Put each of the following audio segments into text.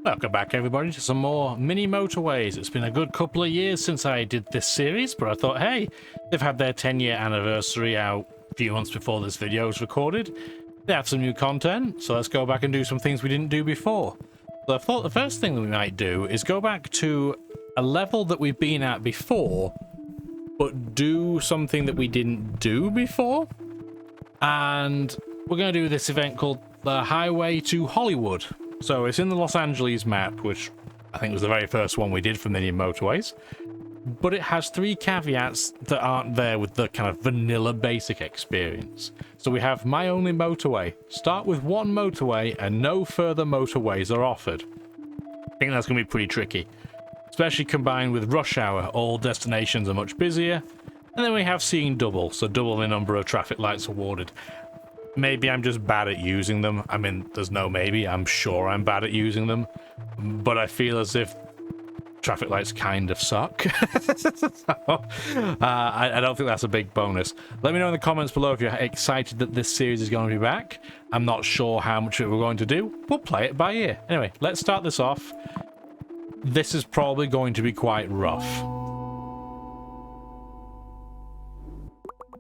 Welcome back everybody to some more mini motorways. It's been a good couple of years since I did this series, but I thought, hey, they've had their 10-year anniversary out a few months before this video was recorded. They have some new content, so let's go back and do some things we didn't do before. So I thought the first thing that we might do is go back to a level that we've been at before, but do something that we didn't do before. And we're going to do this event called the Highway to Hollywood. So it's in the Los Angeles map, which I think was the very first one we did for Mini Motorways. But it has three caveats that aren't there with the kind of vanilla basic experience. So we have My Only Motorway. Start with one motorway and no further motorways are offered. I think that's going to be pretty tricky. Especially combined with rush hour, all destinations are much busier. And then we have Seeing Double, so double the number of traffic lights awarded. Maybe I'm just bad at using them. I mean, there's no maybe. I'm sure I'm bad at using them. But I feel as if traffic lights kind of suck. So, I don't think that's a big bonus. Let me know in the comments below if you're excited that this series is going to be back. I'm not sure how much of it we're going to do. We'll play it by ear. Anyway, let's start this off. This is probably going to be quite rough.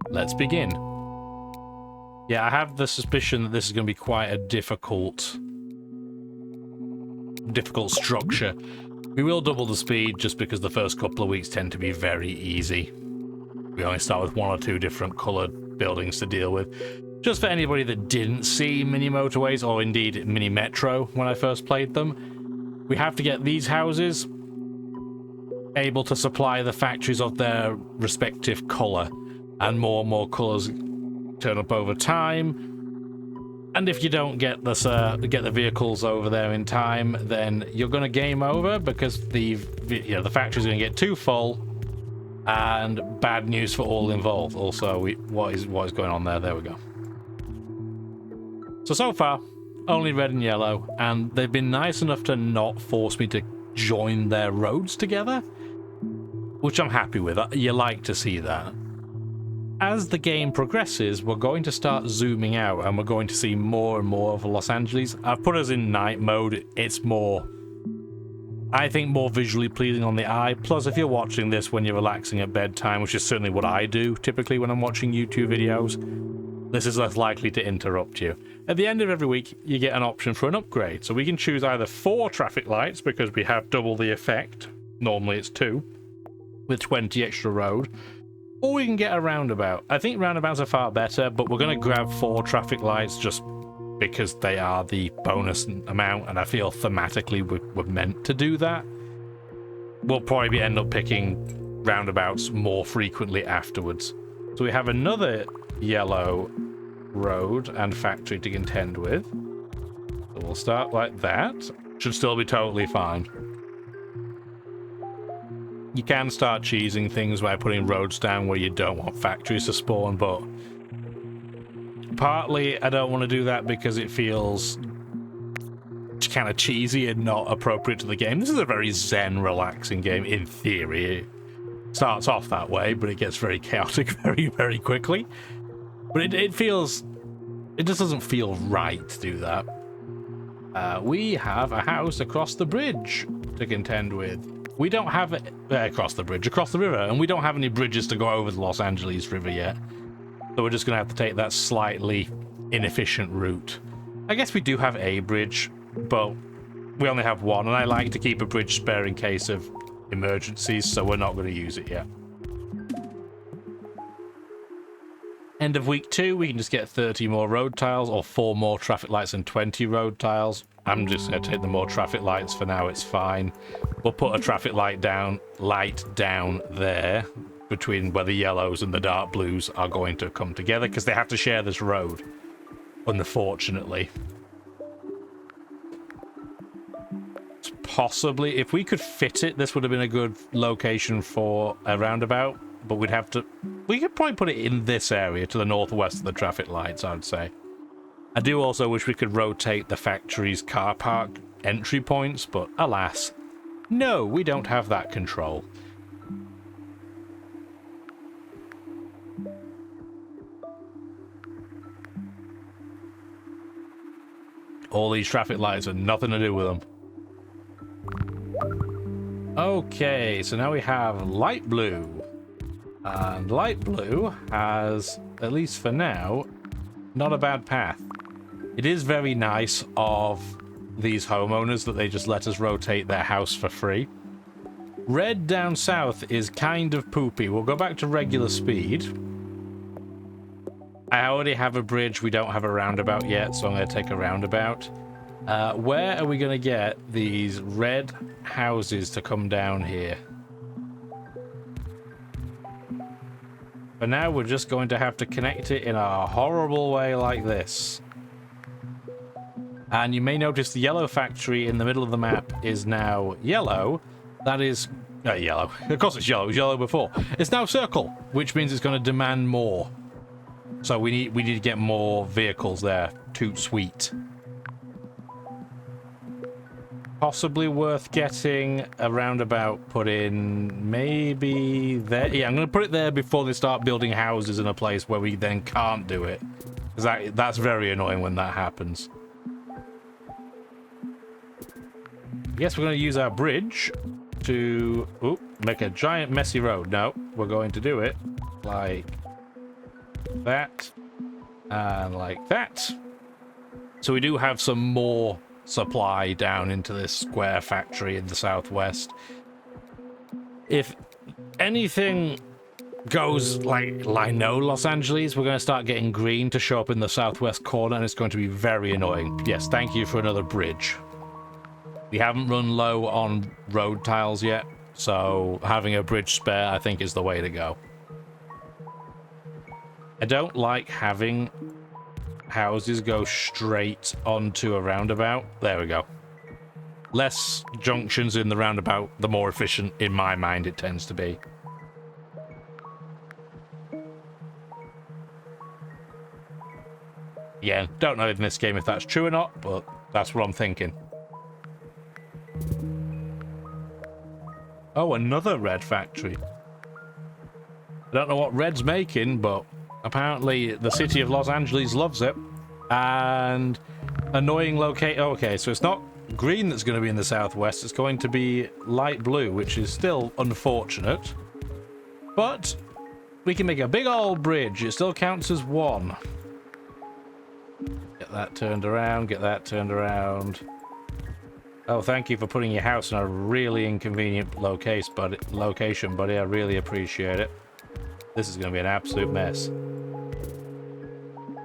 Let's begin. Yeah, I have the suspicion that this is going to be quite a difficult structure. We will double the speed just because the first couple of weeks tend to be very easy. We only start with one or two different coloured buildings to deal with. Just for anybody that didn't see Mini Motorways, or indeed Mini Metro when I first played them, we have to get these houses able to supply the factories of their respective colour, and more colours turn up over time. And if you don't get the vehicles over there in time, then you're going to game over because the factory's going to get too full, and bad news for all involved. Also, what is going on there? There we go. So far, only red and yellow, and they've been nice enough to not force me to join their roads together, which I'm happy with. You like to see that. As the game progresses, we're going to start zooming out and we're going to see more and more of Los Angeles. I've put us in night mode. It's more, I think, more visually pleasing on the eye. Plus, if you're watching this when you're relaxing at bedtime, which is certainly what I do typically when I'm watching YouTube videos, this is less likely to interrupt you. At the end of every week, you get an option for an upgrade. So we can choose either 4 traffic lights because we have double the effect. Normally it's 2 with 20 extra road. Or we can get a roundabout. I think roundabouts are far better, but we're going to grab 4 traffic lights just because they are the bonus amount, and I feel thematically we're meant to do that. We'll probably end up picking roundabouts more frequently afterwards. So we have another yellow road and factory to contend with. So we'll start like that. Should still be totally fine. You can start cheesing things by putting roads down where you don't want factories to spawn, but partly I don't want to do that because it feels kind of cheesy and not appropriate to the game. This is a very zen, relaxing game in theory. It starts off that way, but it gets very chaotic very, very quickly. But it just doesn't feel right to do that. We have a house across the bridge to contend with. We don't have it across the river, and we don't have any bridges to go over the Los Angeles River yet. So we're just going to have to take that slightly inefficient route. I guess we do have a bridge, but we only have one, and I like to keep a bridge spare in case of emergencies, so we're not going to use it yet. End of week 2, we can just get 30 more road tiles, or 4 more traffic lights and 20 road tiles. I'm just going to take the more traffic lights for now, it's fine. We'll put a traffic light down there between where the yellows and the dark blues are going to come together because they have to share this road, unfortunately. Possibly, if we could fit it, this would have been a good location for a roundabout, but we could probably put it in this area to the northwest of the traffic lights, I would say. I do also wish we could rotate the factory's car park entry points, but alas, no, we don't have that control. All these traffic lights have nothing to do with them. Okay, so now we have light blue. And light blue has, at least for now, not a bad path. It is very nice of these homeowners that they just let us rotate their house for free. Red down south is kind of poopy. We'll go back to regular speed. I already have a bridge. We don't have a roundabout yet, so I'm going to take a roundabout. Where are we going to get these red houses to come down here? For now, we're just going to have to connect it in a horrible way like this. And you may notice the yellow factory in the middle of the map is now yellow. That is... yellow. Of course it's yellow. It was yellow before. It's now circle, which means it's going to demand more. So we need to get more vehicles there. Toot sweet. Possibly worth getting a roundabout put in maybe there. Yeah, I'm going to put it there before they start building houses in a place where we then can't do it. Because that's very annoying when that happens. I guess we're going to use our bridge to make a giant messy road. No, we're going to do it like that and like that. So we do have some more supply down into this square factory in the southwest. If anything goes like I know Los Angeles, we're going to start getting green to show up in the southwest corner, and it's going to be very annoying. Yes, thank you for another bridge. We haven't run low on road tiles yet, so having a bridge spare, I think, is the way to go. I don't like having houses go straight onto a roundabout. There we go. Less junctions in the roundabout, the more efficient, in my mind, it tends to be. Yeah, don't know in this game if that's true or not, but that's what I'm thinking. Oh, another red factory. I don't know what Red's making, but apparently the city of Los Angeles loves it. And annoying okay, so it's not green that's going to be in the southwest. It's going to be light blue, which is still unfortunate. But we can make a big old bridge. It still counts as one. Get that turned around, get that turned around. Oh, thank you for putting your house in a really inconvenient location, buddy. I really appreciate it. This is going to be an absolute mess.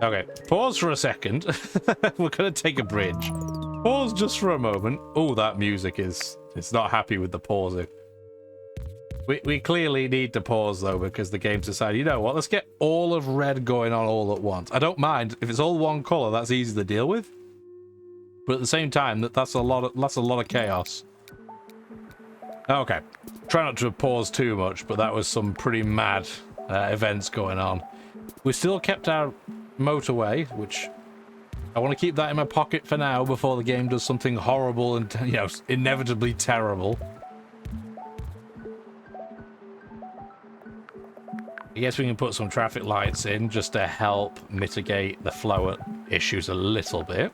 Okay, pause for a second. We're going to take a bridge. Pause just for a moment. Oh, that music it's not happy with the pausing. We clearly need to pause, though, because the game's decided, you know what, let's get all of red going on all at once. I don't mind. If it's all one color, that's easy to deal with. But at the same time, that's a lot of chaos. Okay. Try not to pause too much, but that was some pretty mad events going on. We still kept our motorway, which I want to keep that in my pocket for now before the game does something horrible and, you know, inevitably terrible. I guess we can put some traffic lights in just to help mitigate the flow issues a little bit.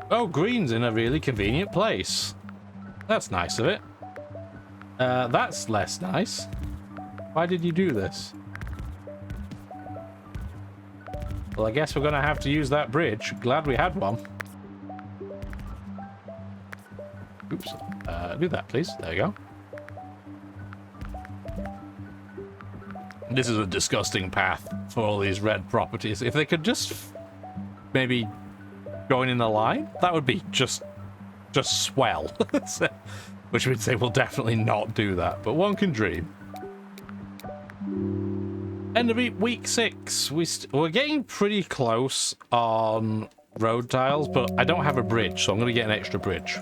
Oh, green's in a really convenient place. That's nice of it. That's less nice. Why did you do this? Well, I guess we're going to have to use that bridge. Glad we had one. Oops. Do that, please. There you go. This is a disgusting path for all these red properties. If they could just maybe join in a line, that would be just swell. Which would say we'll definitely not do that, but one can dream. End of week 6. We're getting pretty close on road tiles, but I don't have a bridge, so I'm going to get an extra bridge.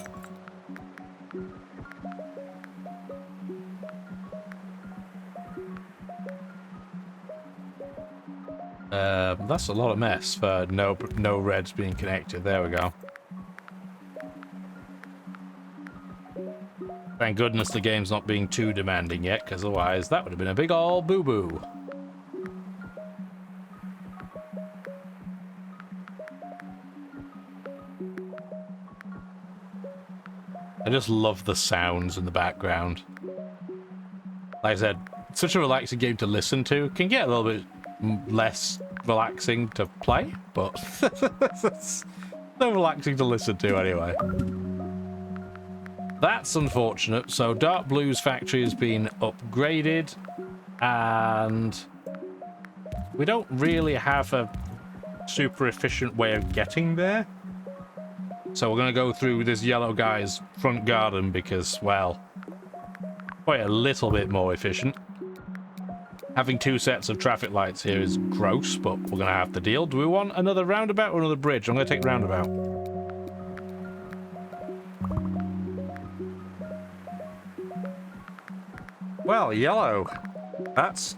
That's a lot of mess for no reds being connected. There we go. Thank goodness the game's not being too demanding yet, because otherwise that would have been a big old boo-boo. I just love the sounds in the background. Like I said, such a relaxing game to listen to. Can get a little bit less relaxing to play, but it's so relaxing to listen to anyway. That's unfortunate. So Dark Blue's factory has been upgraded, and we don't really have a super efficient way of getting there. So we're going to go through this yellow guy's front garden because, well, quite a little bit more efficient. Having 2 sets of traffic lights here is gross, but we're going to have to deal. Do we want another roundabout or another bridge? I'm going to take roundabout. Well, yellow. That's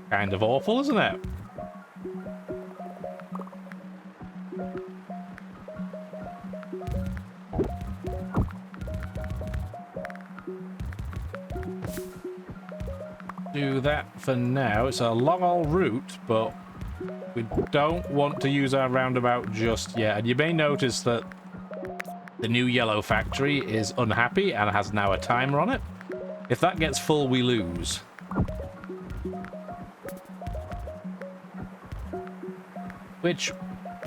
kind of awful, isn't it? Do that for now. It's a long old route, but we don't want to use our roundabout just yet. And you may notice that the new yellow factory is unhappy and has now a timer on it. If that gets full, we lose. Which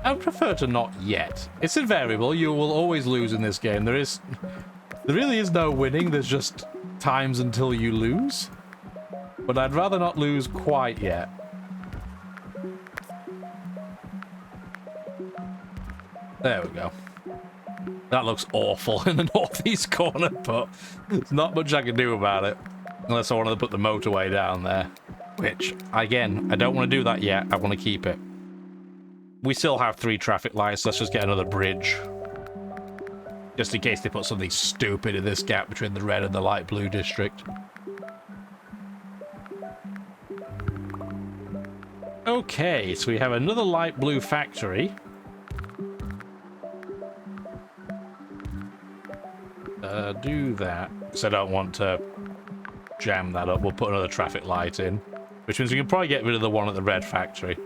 I would prefer to not yet. It's invariable. You will always lose in this game. There really is no winning. There's just times until you lose. But I'd rather not lose quite yet. There we go. That looks awful in the northeast corner, but there's not much I can do about it. Unless I wanted to put the motorway down there. Which, again, I don't want to do that yet. I want to keep it. We still have 3 traffic lights. Let's just get another bridge. Just in case they put something stupid in this gap between the red and the light blue district. Okay, so we have another light blue factory. Do that, because I don't want to jam that up. We'll put another traffic light in, which means we can probably get rid of the one at the red factory.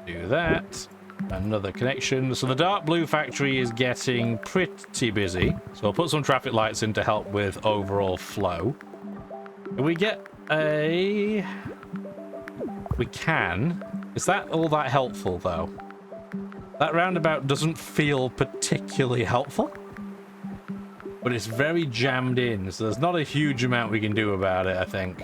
Do that. Another connection. So the dark blue factory is getting pretty busy, so I'll put some traffic lights in to help with overall flow. Can we get a... We can. Is that all that helpful, though? That roundabout doesn't feel particularly helpful, but it's very jammed in, so there's not a huge amount we can do about it, I think.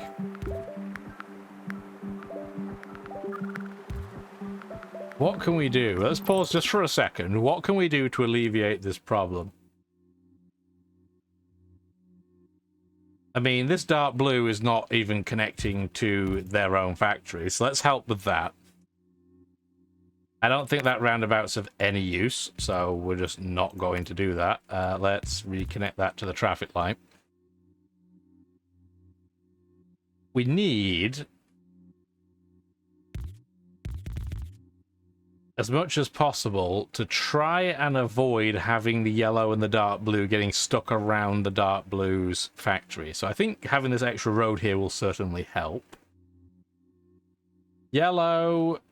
What can we do? Let's pause just for a second. What can we do to alleviate this problem? I mean, this dark blue is not even connecting to their own factory, so let's help with that. I don't think that roundabout's of any use, so we're just not going to do that. Let's reconnect that to the traffic light. We need, as much as possible, to try and avoid having the yellow and the dark blue getting stuck around the dark blue's factory. So I think having this extra road here will certainly help. Yellow...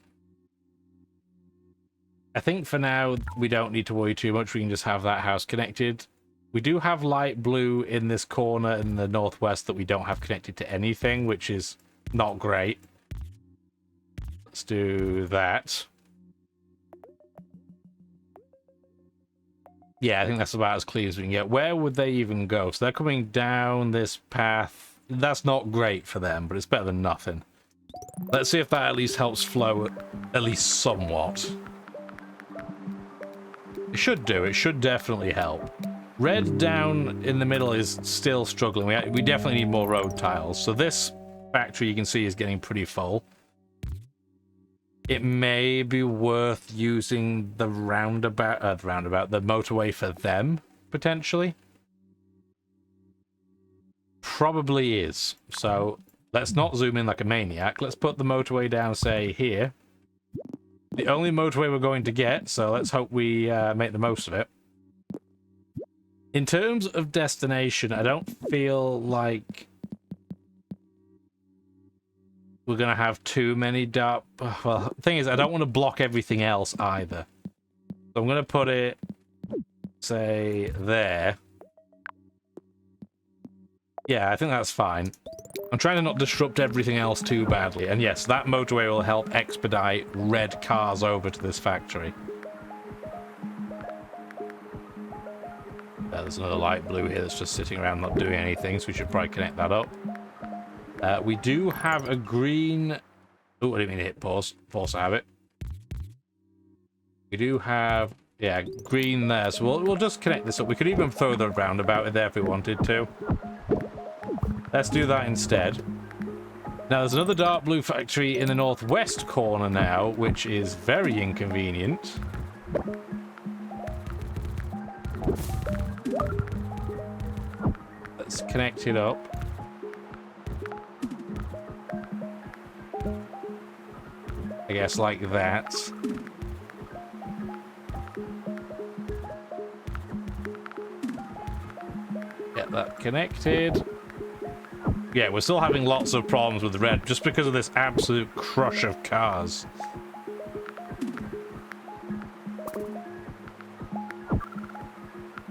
I think for now, we don't need to worry too much. We can just have that house connected. We do have light blue in this corner in the northwest that we don't have connected to anything, which is not great. Let's do that. Yeah, I think that's about as clean as we can get. Where would they even go? So they're coming down this path. That's not great for them, but it's better than nothing. Let's see if that at least helps flow at least somewhat. It should do. It should definitely help. Red down in the middle is still struggling. We definitely need more road tiles. So this factory, you can see, is getting pretty full. It may be worth using the roundabout, the motorway for them, potentially. Probably is. So let's not zoom in like a maniac. Let's put the motorway down, say, here. The only motorway we're going to get, so let's hope we make the most of it. In terms of destination, I don't feel like we're going to have too many dark... Well, the thing is, I don't want to block everything else either. So I'm going to put it say there. Yeah, I think that's fine. I'm trying to not disrupt everything else too badly. And yes, that motorway will help expedite red cars over to this factory. There's another light blue here that's just sitting around not doing anything, so we should probably connect that up. We do have a green... Oh, I didn't mean to hit pause. Pause, I have it. We do have, yeah, green there, so we'll just connect this up. We could even throw the roundabout in there if we wanted to. Let's do that instead. Now, there's another dark blue factory in the northwest corner now, which is very inconvenient. Let's connect it up. I guess like that. Get that connected. Yeah, we're still having lots of problems with red just because of this absolute crush of cars.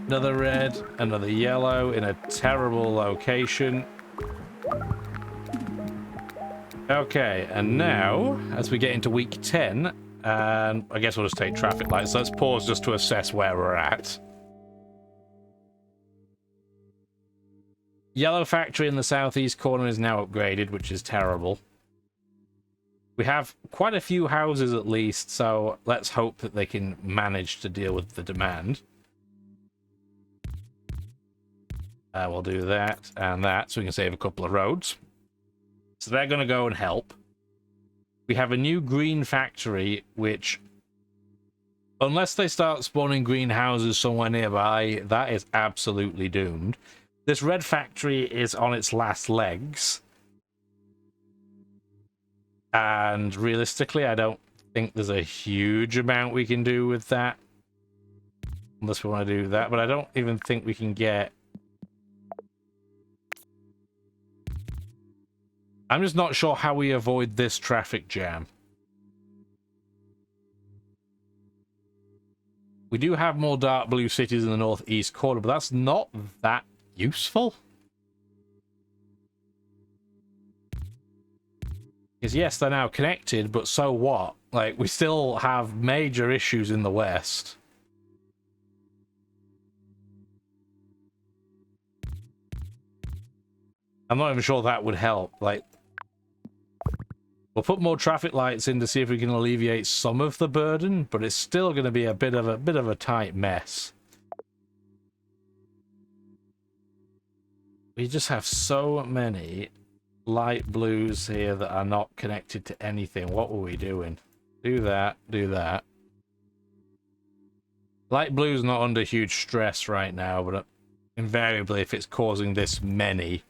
Another red, another yellow in a terrible location. Okay, and now, as we get into week 10, and I guess we'll just take traffic lights. Let's pause just to assess where we're at. Yellow factory in the southeast corner is now upgraded, which is terrible. We have quite a few houses at least, so let's hope that they can manage to deal with the demand. We'll do that and that, so we can save a couple of roads. So they're going to go and help. We have a new green factory, which, unless they start spawning greenhouses somewhere nearby, that is absolutely doomed. This red factory is on its last legs. And realistically, I don't think there's a huge amount we can do with that. Unless we want to do that. But I don't even think we can get... I'm just not sure how we avoid this traffic jam. We do have more dark blue cities in the northeast corner, but that's not that useful. Because yes, they're now connected, but so what? Like, we still have major issues in the west. I'm not even sure that would help. Like, we'll put more traffic lights in to see if we can alleviate some of the burden, but it's still going to be a bit of a tight mess. We just have so many light blues here that are not connected to anything. What were we doing? Do that, do that. Light blue's not under huge stress right now, but invariably if it's causing this many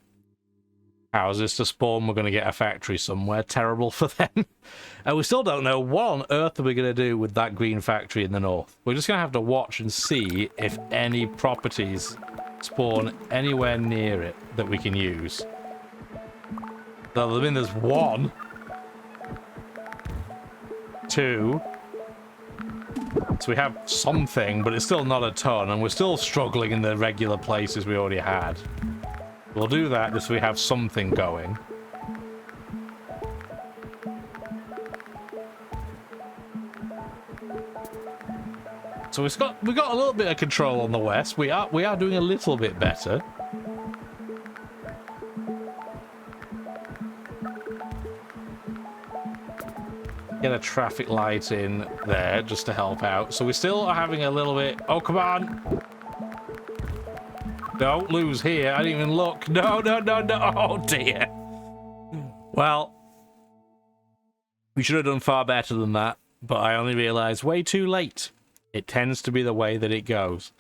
houses to spawn, we're going to get a factory somewhere. Terrible for them. And we still don't know what on earth are we going to do with that green factory in the north. We're just going to have to watch and see if any properties spawn anywhere near it that we can use. So, I mean, there's 1, 2. So we have something, but it's still not a ton, and we're still struggling in the regular places we already had. We'll do that just so we have something going. So we got a little bit of control on the west. We are doing a little bit better. Get a traffic light in there just to help out. So we still are having a little bit... Oh, come on! Don't lose here. I didn't even look. No, no, no, no. Oh, dear. Well, we should have done far better than that, but I only realized way too late. It tends to be the way that it goes.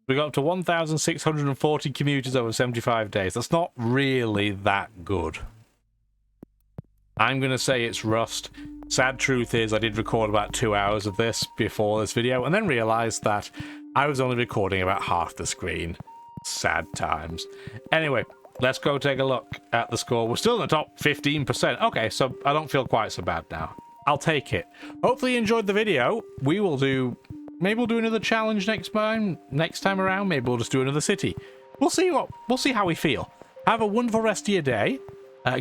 We got up to 1,640 commuters over 75 days. That's not really that good. I'm going to say it's rust. Sad truth is I did record about 2 hours of this before this video and then realized that I was only recording about half the screen. Sad times. Anyway, let's go take a look at the score. We're still in the top 15%. Okay, so I don't feel quite so bad now. I'll take it. Hopefully you enjoyed the video. We will do maybe we'll do another challenge next time around. Maybe we'll just do another city. We'll see how we feel. Have a wonderful rest of your day.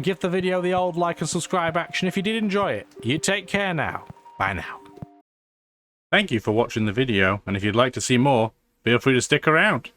Give the video the old like and subscribe action if you did enjoy it. You take care now. Bye now. Thank you for watching the video, and if you'd like to see more, feel free to stick around.